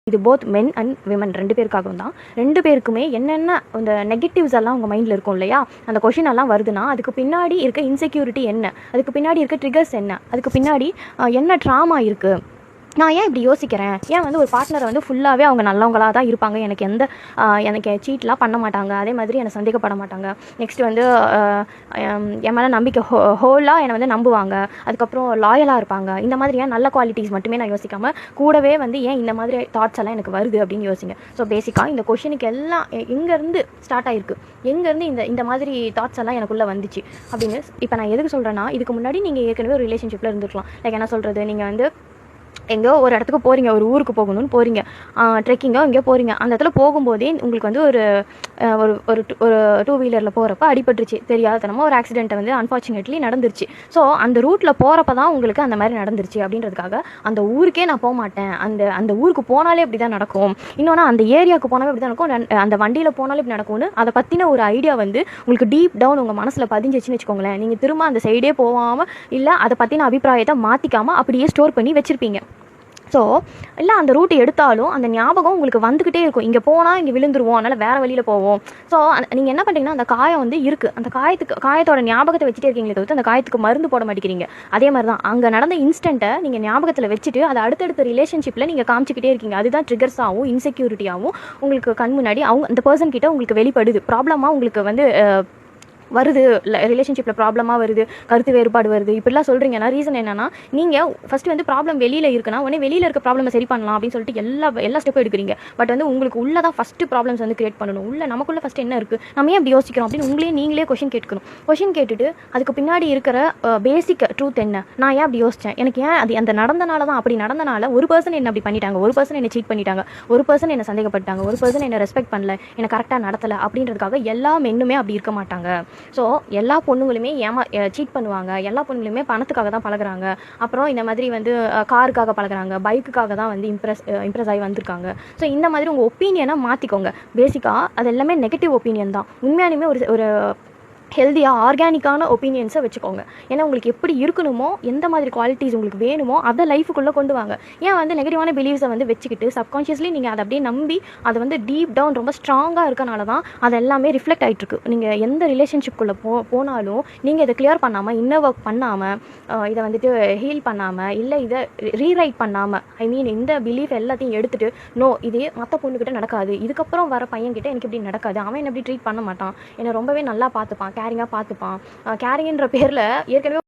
இது both men and women 2 பேருக்காகவும் தான். 2 பேருக்குமே என்னென்ன அந்த நெகட்டிவ்ஸ் எல்லாம் உங்கள் மைண்டில் இருக்கும் இல்லையா, அந்த கொஷின் எல்லாம் வருதுன்னா அதுக்கு பின்னாடி இருக்க இன்செக்யூரிட்டி என்ன, அதுக்கு பின்னாடி இருக்க ட்ரிகர்ஸ் என்ன, அதுக்கு பின்னாடி என்ன ட்ராமா இருக்குது, நான் ஏன் இப்படி யோசிக்கிறேன், ஏன் வந்து ஒரு பார்ட்னரை வந்து ஃபுல்லாகவே அவங்க நல்லவங்களாக தான் இருப்பாங்க, எனக்கு சீட்லாம் பண்ண மாட்டாங்க, அதே மாதிரி என்னை சந்தேகப்பட மாட்டாங்க, நெக்ஸ்ட் வந்து என் மேலே நம்பிக்கை ஹோலாக என்னை வந்து நம்புவாங்க, அதுக்கப்புறம் லாயலாக இருப்பாங்க, இந்த மாதிரி ஏன் நல்ல குவாலிட்டிஸ் மட்டுமே நான் யோசிக்காமல் கூடவே வந்து ஏன் இந்த மாதிரி தாட்ஸ் எல்லாம் எனக்கு வருது அப்படின்னு யோசிங்க. ஸோ பேசிக்காக இந்த கொஷினுக்கு எல்லாம் எங்கேருந்து ஸ்டார்ட் ஆகிருக்கு, எங்கேருந்து இந்த மாதிரி தாட்ஸ் எல்லாம் எனக்குள்ளே வந்துச்சு அப்படின்னு இப்போ நான் எதுக்கு சொல்கிறேன்னா, இதுக்கு முன்னாடி நீங்கள் ஏற்கனவே ஒரு ரிலேஷன்ஷிப்பில் இருந்துருக்கலாம். லைக் என்ன சொல்கிறது, நீங்கள் வந்து எங்கேயோ ஒரு இடத்துக்கு போகிறீங்க, ஒரு ஊருக்கு போகணும்னு போகிறீங்க, ட்ரெக்கிங்கோ எங்கேயோ போகிறீங்க, அந்த இடத்துல போகும்போதே உங்களுக்கு வந்து ஒரு ஒரு 2 வீலரில் போகிறப்ப அடிபட்டுருச்சு, தெரியாதனமாக ஒரு ஆக்சிடென்ட்டை வந்து அன்ஃபார்ச்சுனேட்லி நடந்துருச்சு. ஸோ அந்த ரூட்டில் போகிறப்ப தான் உங்களுக்கு அந்த மாதிரி நடந்துருச்சு அப்படின்றதுக்காக அந்த ஊருக்கே நான் போக மாட்டேன், அந்த ஊருக்கு போனாலே இப்படி தான் நடக்கும், இன்னொன்று அந்த ஏரியாவுக்கு போனாலே இப்படி தான் நடக்கும், அந்த வண்டியில் போனாலே இப்படி நடக்கும்னு அதை பற்றின ஒரு ஐடியா வந்து உங்களுக்கு டீப் டவுன் உங்கள் மனசில் பதிஞ்சிச்சுன்னு வச்சுக்கோங்களேன். நீங்கள் திரும்ப அந்த சைடே போகாமல், இல்லை அதை பற்றின அபிப்பிராயத்தை மாற்றிக்காமல் அப்படியே ஸ்டோர் பண்ணி வச்சுருப்பீங்க. ஸோ இல்லை அந்த ரூட் எடுத்தாலும் அந்த ஞாபகம் உங்களுக்கு வந்துக்கிட்டே இருக்கும், இங்கே போனால் இங்கே விழுந்துருவோம், அதனால் வேறு வழியில் போவோம். ஸோ நீங்கள் என்ன பண்ணுறீங்கன்னா, அந்த காயம் வந்து இருக்குது, அந்த காயத்தோட ஞாபகத்தை வச்சுட்டே இருக்கீங்களே தவிர்த்து அந்த காயத்துக்கு மருந்து போட மாட்டேங்கிறீங்க. அதே மாதிரி தான் அங்கே நடந்த இன்ஸ்டண்ட்டை நீங்கள் ஞாபகத்தில் வச்சுட்டு அதை அடுத்தடுத்த ரிலேஷன்ஷிப்பில் நீங்கள் காமிச்சிக்கிட்டே இருக்கீங்க. அதுதான் ட்ரிகர்ஸாகவும் இன்செக்யூரிட்டியாகவும் உங்களுக்கு கண் முன்னாடி அந்த பர்சன் கிட்ட உங்களுக்கு வெளிப்படுது, ப்ராப்ளமாக உங்களுக்கு வந்து வருது, ரிலேஷன்ஷிப்பில் ப்ராப்ளமாக வருது, கருத்து வேறுபாடு வருது, இப்படிலாம் சொல்கிறீங்கன்னா ரீசன் என்னன்னா, நீங்கள் ஃபஸ்ட்டு வந்து ப்ராப்ளம் வெளியில் இருக்குன்னா உடனே வெளியில் இருக்க ப்ராப்ளமை சரி பண்ணலாம் அப்படின்னு சொல்லிட்டு எல்லா ஸ்டெப்பும் எடுக்கிறீங்க. பட் வந்து உங்களுக்கு உள்ளே தான் ஃபஸ்ட்டு ப்ராப்ளம்ஸ் வந்து கிரியேட் பண்ணணும். நமக்குள்ளே ஃபஸ்ட்டு என்ன இருக்குது, நம்ம ஏன் அப்படி யோசிக்கிறோம் அப்படின்னு நீங்களே கொஷின் கேட்டுட்டு அதுக்கு பின்னாடி இருக்கிற பேசிக் ட்ரூத் என்ன, நான் ஏன் அப்படி யோசித்தேன், எனக்கு ஏன் அது அந்த நடந்தனால தான், அப்படி நடந்தனால ஒரு பர்சன் என்ன அப்படி பண்ணிட்டாங்க, ஒரு பர்சன் என்ன சீட் பண்ணிட்டாங்க, ஒரு பர்சன் என்ன சந்தேகப்பட்டாங்க, ஒரு பர்சன் என்ன ரெஸ்பெக்ட் பண்ணல, என்னை கரெக்டாக நடத்தலை அப்படின்றதுக்காக எல்லா மென்னுமே அப்படி இருக்க மாட்டாங்க. ஸோ எல்லா பொண்ணுங்களுமே சீட் பண்ணுவாங்க, எல்லா பொண்ணுங்களுமே பணத்துக்காக தான் பழகுறாங்க, அப்புறம் இந்த மாதிரி வந்து காருக்காக பழகுறாங்க, பைக்குக்காக தான் வந்து இம்ப்ரெஸ் ஆகி வந்திருக்காங்க. ஸோ இந்த மாதிரி உங்கள் ஒப்பீனியனை மாற்றிக்கோங்க. பேசிக்காக அது எல்லாமே நெகட்டிவ் ஒப்பீனியன் தான். உண்மையாலுமே ஒரு ஹெல்த்தியாக ஆர்கானிக்கான ஒப்பீனியன்ஸை வச்சுக்கோங்க. ஏன்னா உங்களுக்கு எப்படி இருக்கணுமோ, எந்த மாதிரி குவாலிட்டிஸ் உங்களுக்கு வேணுமோ அதை லைஃபுக்குள்ளே கொண்டு வாங்க. ஏன் வந்து நெகட்டிவான பிலீவ்ஸை வந்து வச்சுக்கிட்டு சப்கான்ஷியஸ்லி நீங்கள் அதை அப்படியே நம்பி அதை வந்து டீப் டவுன் ரொம்ப ஸ்ட்ராங்காக இருக்கனால தான் அது எல்லாமே ரிஃப்ளெக்ட் ஆகிட்டுருக்கு. நீங்கள் எந்த ரிலேஷன்ஷிப்குள்ளே போனாலும் நீங்கள் இதை கிளியர் பண்ணாமல், இன்னர் ஒர்க் பண்ணாமல், இதை வந்துட்டு ஹீல் பண்ணாமல், இல்லை இதை ரீரைட் பண்ணாமல், இந்த பிலீஃப் எல்லாத்தையும் எடுத்துகிட்டு நோ இதே மற்ற பொண்ணுக்கிட்ட நடக்காது, இதுக்கப்புறம் வர பையன்கிட்ட எனக்கு இப்படி நடக்காது, அவன் என்ன எப்படி ட்ரீட் பண்ண மாட்டான், என்னை ரொம்பவே நல்லா பார்த்துப்பான், கேரிங்காக பார்த்துப்பான், கேரிங்கிற பேரில் ஏற்கனவே